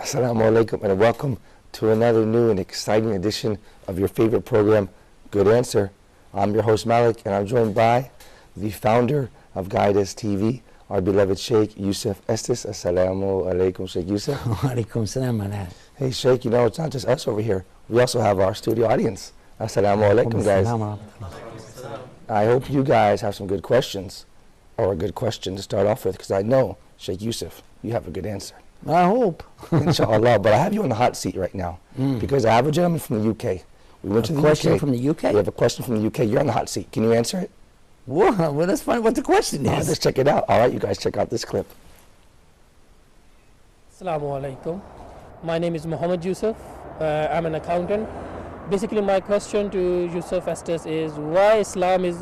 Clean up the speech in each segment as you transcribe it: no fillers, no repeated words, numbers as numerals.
Assalamu alaikum and welcome to another new and exciting edition of your favorite program, Good Answer. I'm your host Malik and I'm joined by the founder of Guidance TV, our beloved Shaikh Yusuf Estes. Assalamu alaikum, Shaikh Yusuf. Alaikum salam alaikum. Hey Shaikh, you know it's not just us over here. We also have our studio audience. Assalamu alaikum, guys. I hope you guys have some good questions, or a good question to start off with, because I know, Shaikh Yusuf, you have a good answer. I hope. Inshallah, but I have you on the hot seat right now because I have a gentleman from the UK. We went to the question UK. from the UK? We have a question from the UK. You're on the hot seat. Can you answer it? Well, let's find what the question is. Let's check it out. All right, you guys check out this clip. Assalamu alaikum. My name is Muhammad Yusuf. I'm an accountant. Basically, my question to Yusuf Estes is why Islam is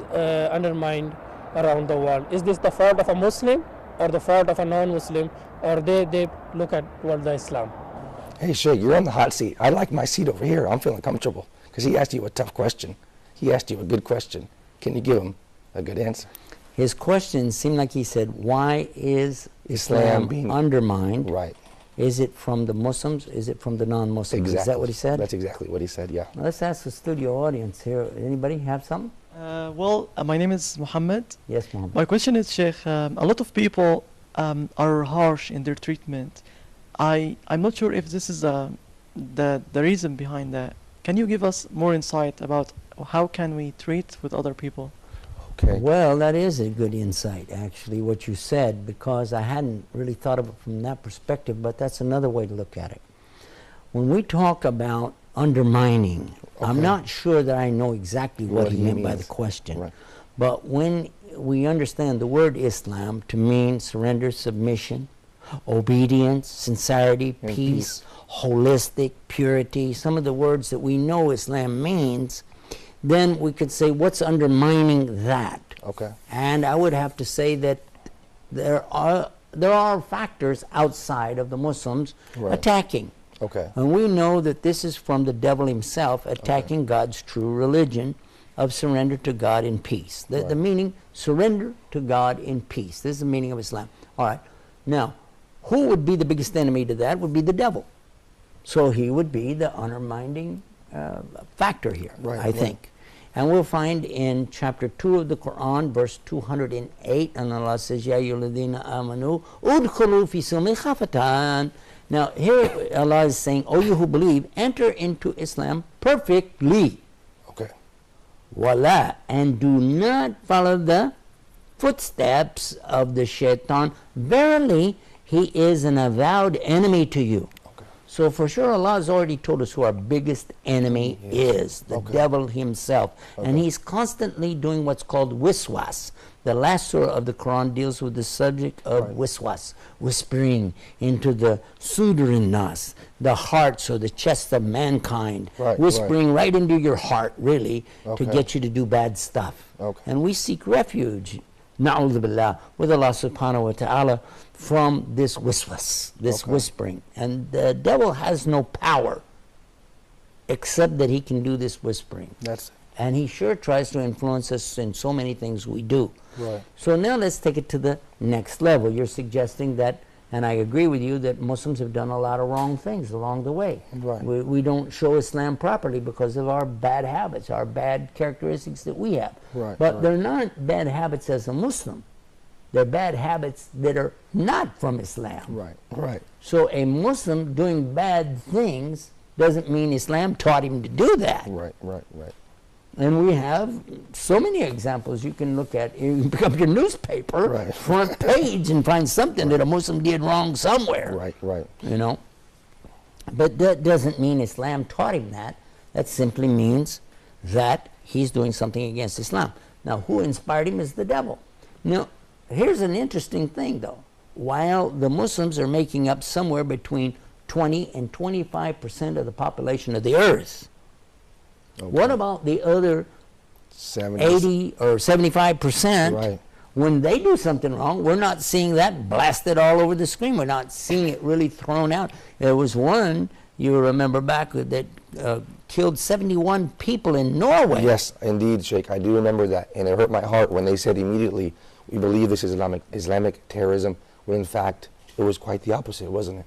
undermined around the world. Is this the fault of a Muslim or the fault of a non-Muslim, or they look at towards the Islam? Hey, Shaykh, you're on the hot seat. I like my seat over here. I'm feeling comfortable because he asked you a tough question. He asked you a good question. Can you give him a good answer? His question seemed like he said, why is Islam being undermined? Right. Is it from the Muslims? Is it from the non-Muslims? Exactly. Is that what he said? That's exactly what he said, yeah. Now let's ask the studio audience here. Anybody have something? My name is Muhammad. Yes, Muhammad. My question is, Sheikh, a lot of people are harsh in their treatment. I'm not sure if this is the reason behind that. Can you give us more insight about how can we treat with other people? Okay. Well, that is a good insight, actually, what you said, because I hadn't really thought of it from that perspective, but that's another way to look at it. When we talk about undermining, I'm not sure that I know exactly what he meant by the question. Right. But when we understand the word Islam to mean surrender, submission, obedience, sincerity, And peace, holistic, purity, some of the words that we know Islam means, then we could say what's undermining that. Okay. And I would have to say that there are factors outside of the Muslims attacking. Okay. And we know that this is from the devil himself attacking God's true religion of surrender to God in peace. The meaning, surrender to God in peace. This is the meaning of Islam. All right. Now, who would be the biggest enemy to that? Would be the devil. So he would be the undermining factor here, I think. And we'll find in chapter 2 of the Quran, verse 208, and Allah says, Ya ayyuhalladhina amanu, udkhulu fi silmi khafatan. Now, here Allah is saying, O you who believe, enter into Islam perfectly. Okay. Wala, and do not follow the footsteps of the shaitan. Verily, he is an avowed enemy to you. So for sure, Allah has already told us who our biggest enemy is, the devil himself. And he's constantly doing what's called wiswas. The last surah of the Quran deals with the subject of wiswas, whispering into the sudurin nas, the hearts or the chest of mankind, whispering right into your heart, really, to get you to do bad stuff. And we seek refuge, na'udhu billah, with Allah subhanahu wa ta'ala, from this wiswas, this whispering. And the devil has no power except that he can do this whispering. And he sure tries to influence us in so many things we do. So now let's take it to the next level. You're suggesting that, and I agree with you, that Muslims have done a lot of wrong things along the way. We don't show Islam properly because of our bad habits, our bad characteristics that we have. But they're not bad habits as a Muslim. They're bad habits that are not from Islam. So a Muslim doing bad things doesn't mean Islam taught him to do that. And we have so many examples you can look at. You can pick up your newspaper, front page, and find something that a Muslim did wrong somewhere. You know? But that doesn't mean Islam taught him that. That simply means that he's doing something against Islam. Now, who inspired him is the devil. Now, here's an interesting thing, though. While the Muslims are making up somewhere between 20 and 25% of the population of the earth, what about the other 80 or 75%? When they do something wrong, we're not seeing that blasted all over the screen. We're not seeing it really thrown out. There was one, you remember back, that killed 71 people in Norway. Yes, indeed, Sheikh. I do remember that. And it hurt my heart when they said immediately, we believe this is Islamic terrorism, when in fact it was quite the opposite, wasn't it?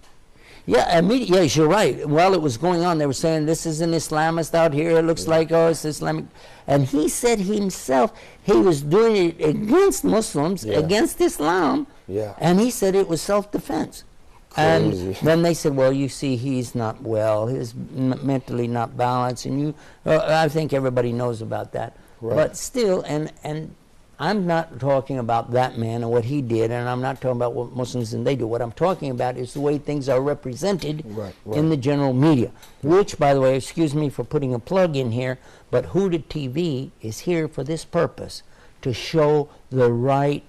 Yeah, yes, you're right. While it was going on, they were saying this is an Islamist out here. It looks like, oh, it's Islamic. And he said himself he was doing it against Muslims, against Islam. Yeah. And he said it was self-defense. Crazy. And then they said, well, you see, he's not well. He's mentally not balanced. And you, I think everybody knows about that. Right. But still, and I'm not talking about that man and what he did, and I'm not talking about what Muslims and they do. What I'm talking about is the way things are represented in the general media, which, by the way, excuse me for putting a plug in here, but Huda TV is here for this purpose, to show the right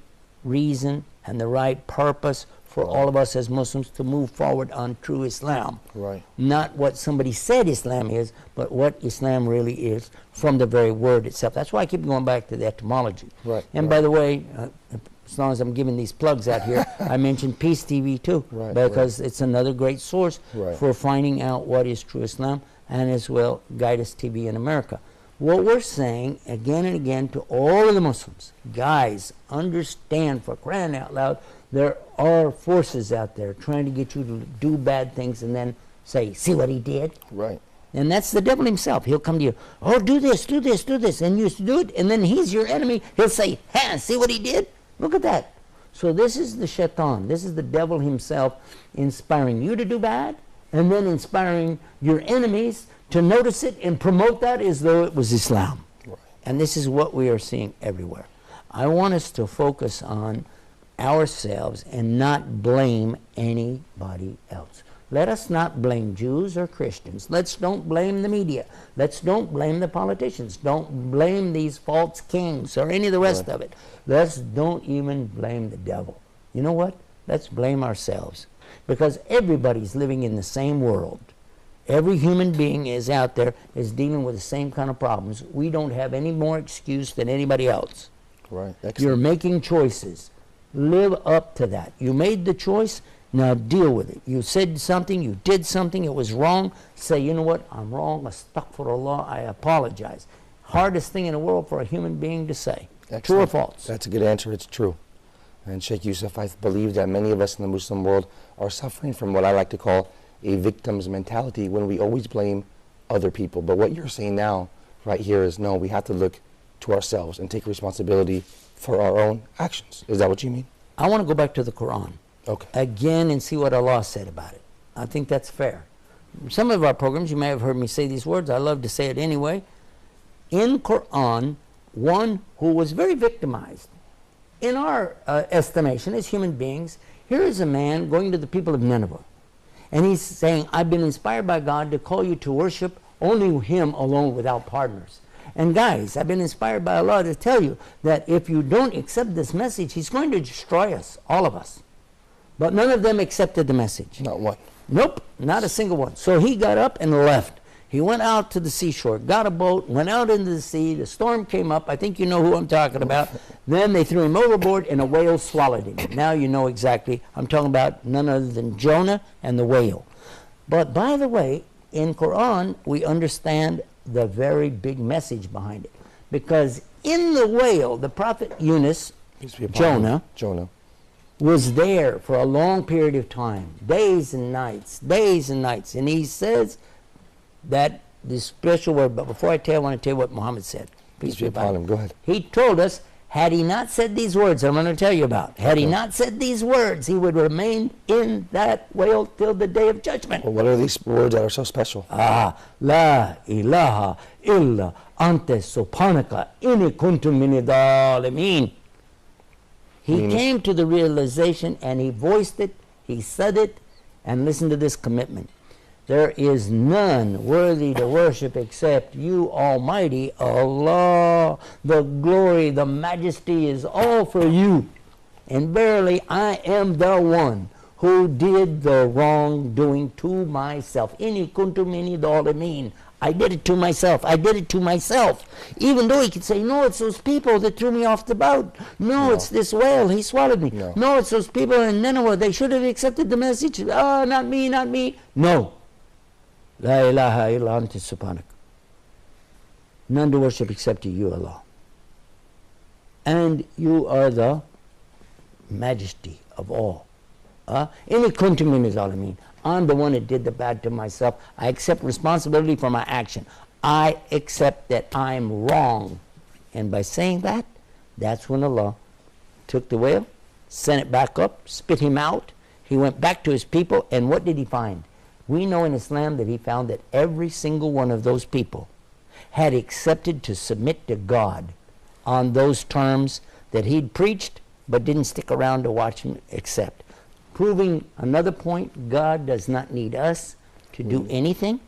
reason and the right purpose for all of us as Muslims to move forward on true Islam. Right. Not what somebody said Islam is, but what Islam really is from the very word itself. That's why I keep going back to the etymology. Right. And by the way, as long as I'm giving these plugs out here, I mentioned Peace TV too, because it's another great source for finding out what is true Islam, and as well Guidance TV in America. What we're saying again and again to all of the Muslims, guys, understand, for crying out loud, there are forces out there trying to get you to do bad things and then say, see what he did? Right. And that's the devil himself. He'll come to you, oh, do this, do this, do this, and you do it, and then he's your enemy. He'll say, ha, see what he did? Look at that. So this is the shaitan. This is the devil himself inspiring you to do bad, and then inspiring your enemies to notice it and promote that as though it was Islam. Right. And this is what we are seeing everywhere. I want us to focus on ourselves and not blame anybody else. Let us not blame Jews or Christians. Let's don't blame the media. Let's don't blame the politicians. Don't blame these false kings or any of the rest of it. Let's don't even blame the devil. You know what? Let's blame ourselves, because everybody's living in the same world. Every human being is out there is dealing with the same kind of problems. We don't have any more excuse than anybody else. Right. Excellent. You're making choices. Live up to that. You made the choice, now deal with it. You said something, you did something, it was wrong. Say, you know what, I'm wrong, astaghfirullah, I apologize. Hardest thing in the world for a human being to say. Excellent. True or false? That's a good answer. It's true. And Sheikh Yusuf, I believe that many of us in the Muslim world are suffering from what I like to call a victim's mentality, when we always blame other people. But what you're saying now, right here, is no, we have to look to ourselves and take responsibility for our own actions. Is that what you mean? I want to go back to the Quran again and see what Allah said about it. I think that's fair. Some of our programs, you may have heard me say these words. I love to say it anyway. In Quran, one who was very victimized, in our estimation as human beings, here is a man going to the people of Nineveh, and he's saying, I've been inspired by God to call you to worship only Him alone without partners. And guys, I've been inspired by Allah to tell you that if you don't accept this message, He's going to destroy us, all of us. But none of them accepted the message. Not one. Nope, not a single one. So he got up and left. He went out to the seashore, got a boat, went out into the sea. The storm came up. I think you know who I'm talking about. Then they threw him overboard and a whale swallowed him. Now you know exactly. I'm talking about none other than Jonah and the whale. But by the way, in Quran, we understand the very big message behind it. Because in the whale, the prophet Yunus, Jonah, was there for a long period of time, days and nights. And he says that this special word, but before I tell you, I want to tell you what Muhammad said. Peace be upon him. Go ahead. He told us, had he not said these words I'm going to tell you about, had he not said these words, he would remain in that whale till the day of judgment. Well, what are these words that are so special? La ilaha illa anta subhanaka inni kuntu min dhalimin. He came to the realization and he voiced it, he said it, and listen to this commitment. There is none worthy to worship except you, Almighty Allah. The glory, the majesty is all for you. And verily, I am the one who did the wrongdoing to myself. Inni kuntu mini dhalimin. I did it to myself. I did it to myself. Even though he could say, no, it's those people that threw me off the boat. No, it's this whale. He swallowed me. No, it's those people in Nineveh. They should have accepted the message. Oh, not me, not me. No. La ilaha illa anta subhanak. None to worship except you, Allah. And you are the majesty of all. Inni kuntu min zalimin. I'm the one that did the bad to myself. I accept responsibility for my action. I accept that I'm wrong. And by saying that, that's when Allah took the whale, sent it back up, spit him out. He went back to his people, and what did he find? We know in Islam that he found that every single one of those people had accepted to submit to God on those terms that he'd preached, but didn't stick around to watch him accept. Proving another point, God does not need us to do anything.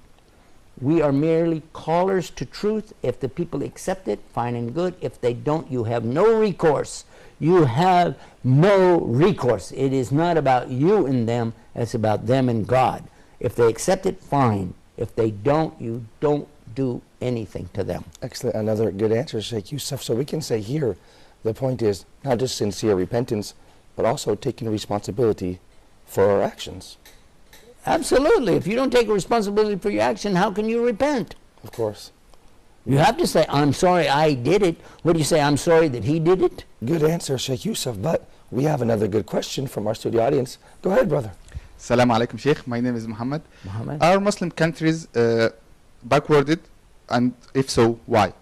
We are merely callers to truth. If the people accept it, fine and good. If they don't, you have no recourse. You have no recourse. It is not about you and them, it's about them and God. If they accept it, fine. If they don't, you don't do anything to them. Excellent. Another good answer, Shaykh Yusuf. So we can say here, the point is not just sincere repentance, but also taking responsibility for our actions. Absolutely. If you don't take responsibility for your action, how can you repent? Of course. You have to say, I'm sorry I did it. What do you say, I'm sorry that he did it? Good answer, Shaykh Yusuf. But we have another good question from our studio audience. Go ahead, brother. Assalamu alaikum, Sheikh. My name is Muhammad. Muhammad? Are Muslim countries backwarded? And if so, why?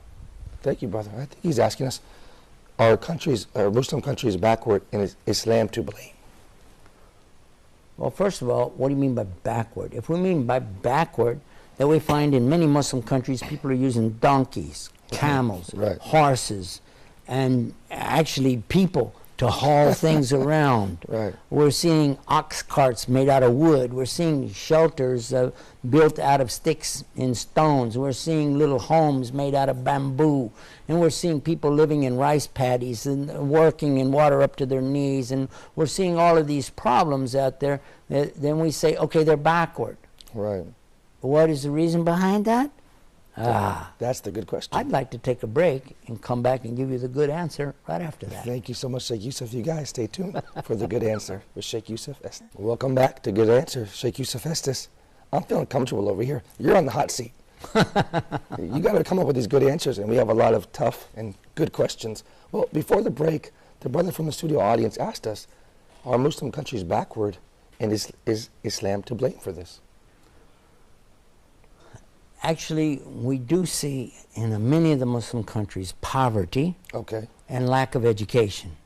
Thank you, brother. I think he's asking us, are Muslim countries backward in Islam to blame? Well, first of all, what do you mean by backward? If we mean by backward, that we find in many Muslim countries people are using donkeys, camels, Right. horses, and actually people to haul things around. Right. We're seeing ox carts made out of wood. We're seeing shelters built out of sticks and stones. We're seeing little homes made out of bamboo. And we're seeing people living in rice paddies and working in water up to their knees. And we're seeing all of these problems out there. Then we say, okay, they're backward. Right. What is the reason behind that? That's the good question. I'd like to take a break and come back and give you the good answer right after that. Thank you so much, Shaykh Yusuf. You guys stay tuned for the good answer with Shaykh Yusuf Estes. Welcome back to Good Answer, Shaykh Yusuf Estes. I'm feeling comfortable over here. You're on the hot seat. You got to come up with these good answers, and we have a lot of tough and good questions. Well, before the break, the brother from the studio audience asked us, are Muslim countries backward, and is Islam to blame for this? Actually, we do see in many of the Muslim countries poverty Okay. and lack of education.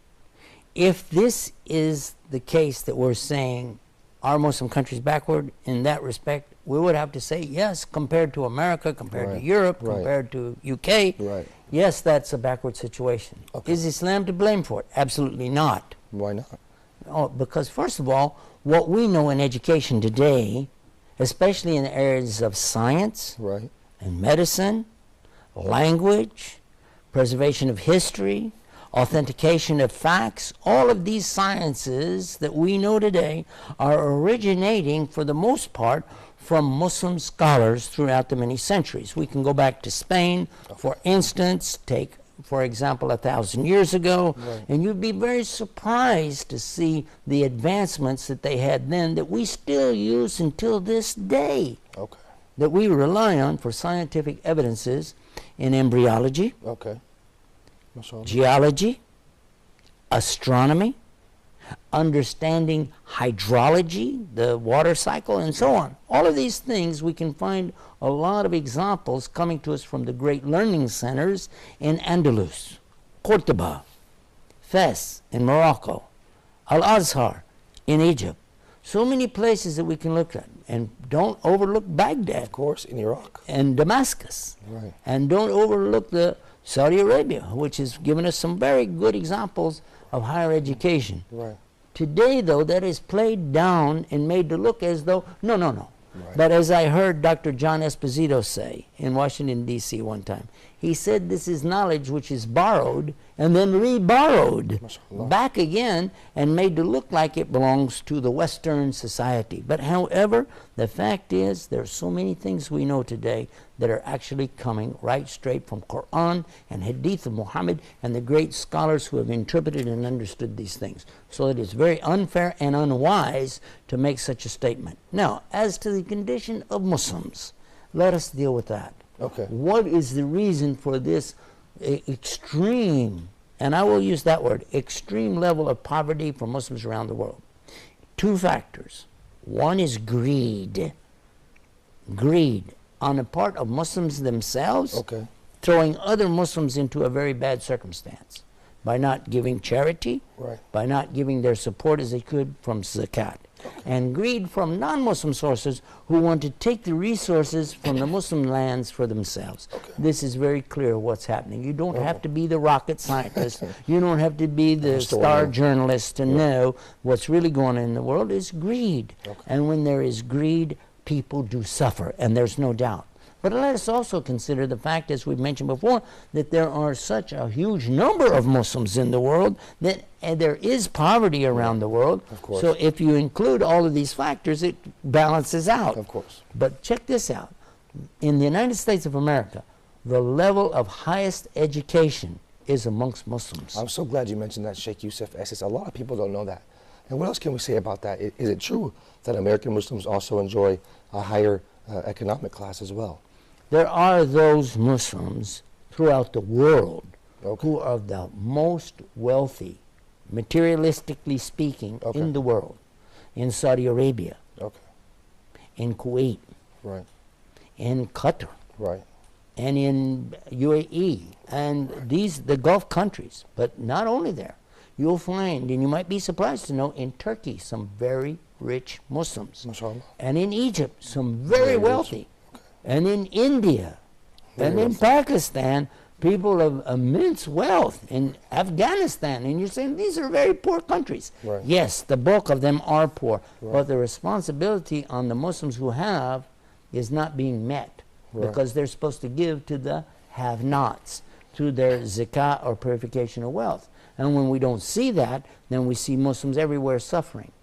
If this is the case that we're saying are Muslim countries backward in that respect, we would have to say yes, compared to America, compared to Right, Europe, right. compared to UK, Right. yes, that's a backward situation. Okay. Is Islam to blame for it? Absolutely not. Why not? Oh, because first of all, what we know in education today, especially in the areas of science Right. and medicine, language, preservation of history, authentication of facts, all of these sciences that we know today are originating, for the most part, from Muslim scholars throughout the many centuries. We can go back to Spain, for instance, take, for example, 1,000 years ago, Right. and you'd be very surprised to see the advancements that they had then that we still use until this day, Okay. that we rely on for scientific evidences in embryology, Okay. MashaAllah. geology, astronomy, understanding hydrology, the water cycle, and so on. All of these things, we can find a lot of examples coming to us from the great learning centers in Andalus, Cordoba, Fez in Morocco, Al-Azhar in Egypt. So many places that we can look at. And don't overlook Baghdad Of course, in Iraq. and Damascus. Right. And don't overlook the Saudi Arabia, which has given us some very good examples of higher education. Right. Today, though, that is played down and made to look as though, no. Right. But as I heard Dr. John Esposito say in Washington, D.C. one time, he said this is knowledge which is borrowed and then re-borrowed MashaAllah. back again and made to look like it belongs to the Western society. But however, the fact is there are so many things we know today that are actually coming right straight from Quran and Hadith of Muhammad and the great scholars who have interpreted and understood these things. So it is very unfair and unwise to make such a statement. Now, as to the condition of Muslims, let us deal with that. Okay. What is the reason for this extreme, and I will use that word, extreme level of poverty for Muslims around the world? Two factors. One is greed. Greed on the part of Muslims themselves, Okay. throwing other Muslims into a very bad circumstance by not giving charity, Right. by not giving their support as they could from zakat. And greed from non-Muslim sources who want to take the resources from the Muslim lands for themselves. This is very clear what's happening. You don't have to be the rocket scientist. You don't have to be the star journalist to know what's really going on in the world is greed. And when there is greed, people do suffer, and there's no doubt. But let us also consider the fact, as we've mentioned before, that there are such a huge number of Muslims in the world that there is poverty around the world. Of course. So if you include all of these factors, it balances out. Of course. But check this out. In the United States of America, the level of highest education is amongst Muslims. I'm so glad you mentioned that, Sheikh Yusuf Estes. A lot of people don't know that. And what else can we say about that? Is it true that American Muslims also enjoy a higher economic class as well? There are those Muslims throughout the world Okay. who are the most wealthy, materialistically speaking, Okay. in the world. In Saudi Arabia, Okay. in Kuwait, Right. in Qatar, Right. and in UAE, and the Gulf countries. But not only there. You'll find, and you might be surprised to know, in Turkey, some very rich Muslims. MashaAllah. And in Egypt, some very Very rich. wealthy. And in India, and in Pakistan, people of immense wealth. In Afghanistan, and you're saying these are very poor countries. Right. Yes, the bulk of them are poor, but the responsibility on the Muslims who have is not being met because they're supposed to give to the have-nots through their zakah or purification of wealth. And when we don't see that, then we see Muslims everywhere suffering.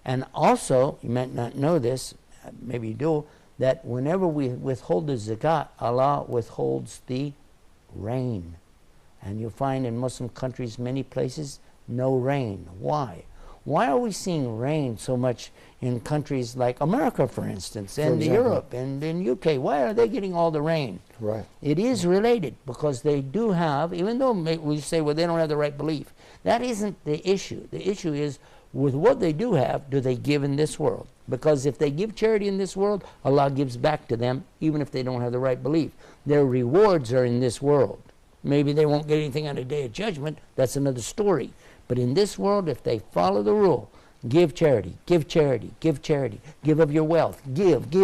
And also, you might not know this, maybe you do, that whenever we withhold the zakat, Allah withholds the rain. And you'll find in Muslim countries, many places, no rain. Why? Why are we seeing rain so much in countries like America, for instance, and Europe and in UK? Why are they getting all the rain? Right. It is related because they do have, even though we say, well, they don't have the right belief, that isn't the issue. The issue is, with what they do have, do they give in this world? Because if they give charity in this world, Allah gives back to them, even if they don't have the right belief. Their rewards are in this world. Maybe they won't get anything on the Day of Judgment. That's another story. But in this world, if they follow the rule, give charity, give charity, give charity, give of your wealth, give,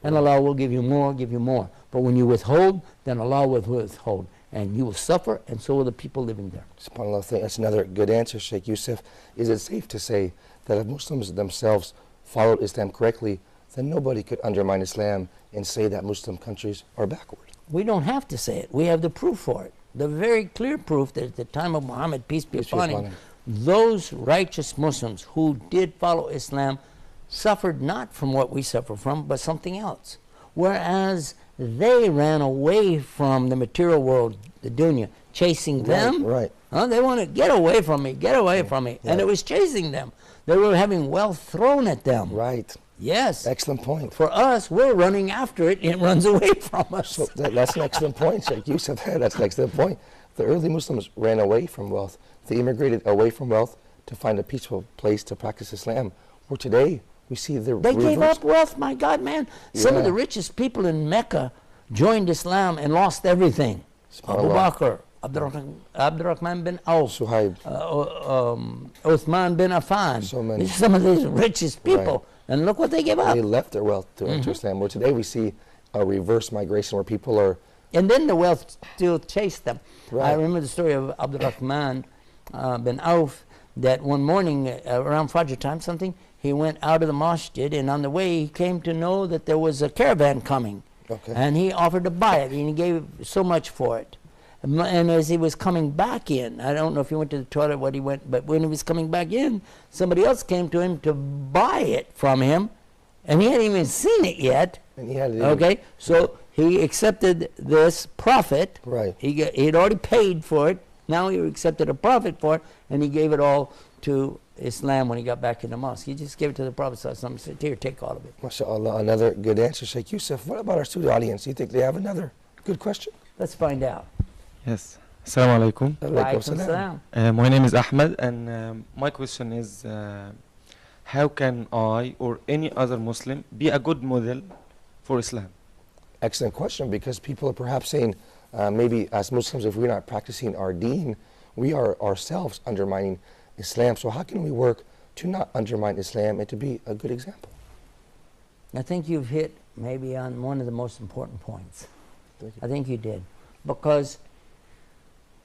and Allah will give you more, give you more. But when you withhold, then Allah will withhold. And you will suffer, and so will the people living there. SubhanAllah, that's another good answer, Sheikh Yusuf. Is it safe to say that if Muslims themselves followed Islam correctly, then nobody could undermine Islam and say that Muslim countries are backward? We don't have to say it. We have the proof for it. The very clear proof that at the time of Muhammad, peace be upon him, those righteous Muslims who did follow Islam suffered not from what we suffer from, but something else. Whereas they ran away from the material world, the dunya, chasing them. Right. They want to get away from me, get away from me. And it was chasing them. They were having wealth thrown at them. Right. Yes. Excellent point. For us, we're running after it, and it runs away from us. So that's an excellent point, Sheikh Yusuf. That's an excellent point. The early Muslims ran away from wealth. They immigrated away from wealth to find a peaceful place to practice Islam. Where today, we see the They reverse. gave up wealth, my God, man. Some of the richest people in Mecca joined Islam and lost everything. Abu Bakr, Abdurrahman bin Auf, Suhaib. Uthman bin Affan. So many. These are some of the richest people. And look what they gave up. They left their wealth to enter Islam. Where today we see a reverse migration where people are... And then the wealth still chased them. Right. I remember the story of Abdurrahman bin Auf, that one morning around Fajr time something, he went out of the masjid, and on the way he came to know that there was a caravan coming. Okay. And he offered to buy it, and he gave so much for it. And as he was coming back in, I don't know if he went to the toilet, what he went, but when he was coming back in, somebody else came to him to buy it from him, and he hadn't even seen it yet. And he had it. Okay, so he accepted this profit. Right. He had already paid for it. Now he accepted a profit for it, and he gave it all to Islam when he got back in the mosque. He just gave it to the Prophet and said, here, take all of it. MashaAllah, another good answer, Sheikh Yusuf. What about our studio audience? Do you think they have another good question? Let's find out. Yes. Assalamu alaikum. Walaikum salam. My name is Ahmed, and my question is, how can I or any other Muslim be a good model for Islam? Excellent question, because people are perhaps saying, maybe as Muslims, if we're not practicing our deen, we are ourselves undermining Islam. So how can we work to not undermine Islam and to be a good example? I think you've hit maybe on one of the most important points. Thank you. I think you did. Because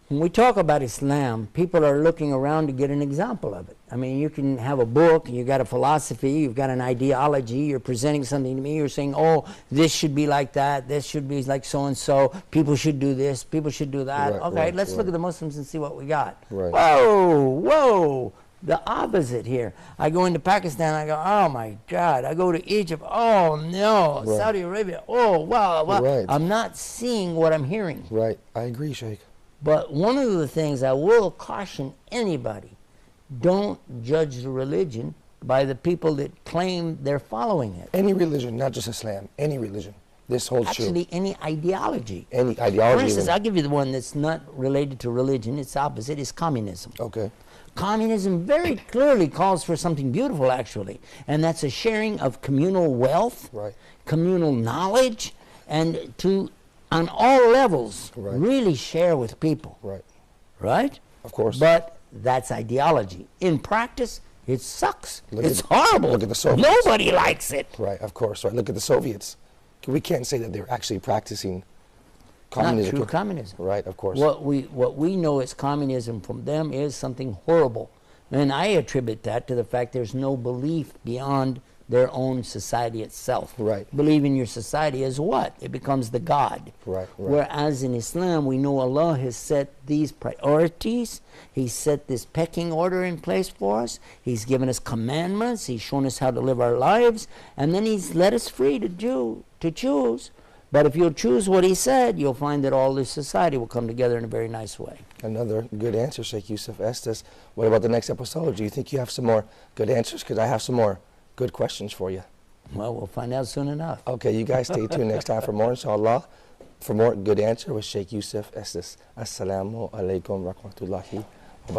when we talk about Islam, people are looking around to get an example of it. I mean, you can have a book, you got a philosophy, you've got an ideology, you're presenting something to me, you're saying, oh, this should be like that, this should be like so-and-so, people should do this, people should do that. Right, okay, right, let's right. look at the Muslims and see what we got. Right. Whoa, whoa, the opposite here. I go into Pakistan, I go, oh my God. I go to Egypt, oh no. Right. Saudi Arabia, oh wow, wow. Right. I'm not seeing what I'm hearing. Right, I agree, Sheikh. But one of the things I will caution anybody, don't judge the religion by the people that claim they're following it. Any religion, not just Islam, any religion. This holds true. Actually, any ideology. Any ideology. For instance, even. I'll give you the one that's not related to religion. It's opposite. It's communism. Okay. Communism very clearly calls for something beautiful, actually, and that's a sharing of communal wealth, Right. communal knowledge, and to, on all levels, Right. really share with people. Right. Right? Of course. But that's ideology. In practice, it sucks. Look It's at- horrible. look at the Soviets. Nobody likes it. Right, of course. Right. Look at the Soviets. We can't say that they're actually practicing Not communism. true communism. Right, of course. What we know as communism from them is something horrible. And I attribute that to the fact there's no belief beyond their own society itself. Right. Believe in your society as what? It becomes the God. Right, right. Whereas in Islam, we know Allah has set these priorities. He's set this pecking order in place for us. He's given us commandments. He's shown us how to live our lives. And then He's let us free to choose. But if you'll choose what He said, you'll find that all this society will come together in a very nice way. Another good answer, Sheikh Yusuf Estes. What about the next episode? Do you think you have some more good answers? Because I have some more good questions for you. Well, we'll find out soon enough. Okay, you guys stay tuned next time for more, inshallah. For more good answer with Sheikh Yusuf Estes. Assalamu alaikum rahmatullahi wa barakatuh.